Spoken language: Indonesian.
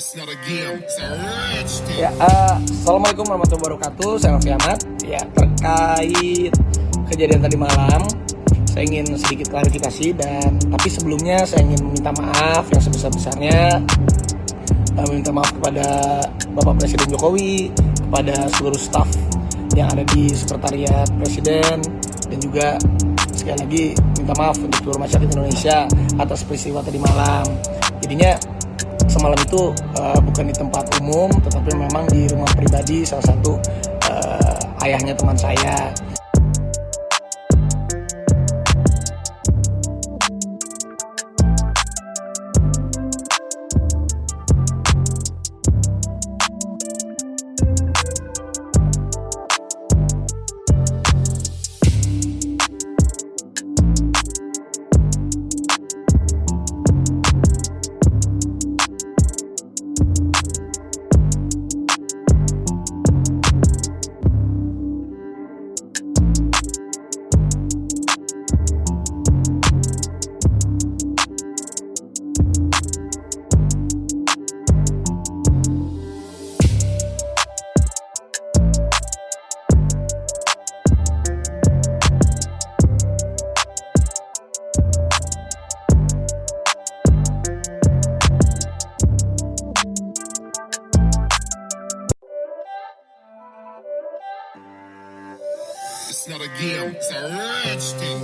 Ya, assalamualaikum warahmatullahi wabarakatuh. Saya Raffi Ahmad. Ya, terkait kejadian tadi malam, saya ingin sedikit klarifikasi tapi sebelumnya saya ingin meminta maaf yang sebesar-besarnya. Meminta maaf kepada Bapak Presiden Jokowi, kepada seluruh staf yang ada di Sekretariat Presiden, dan juga sekali lagi minta maaf untuk seluruh masyarakat Indonesia atas peristiwa tadi malam. Jadinya semalam itu bukan di tempat umum, tetapi memang di rumah pribadi salah satu ayahnya teman saya. It's not a game, it's a rich thing.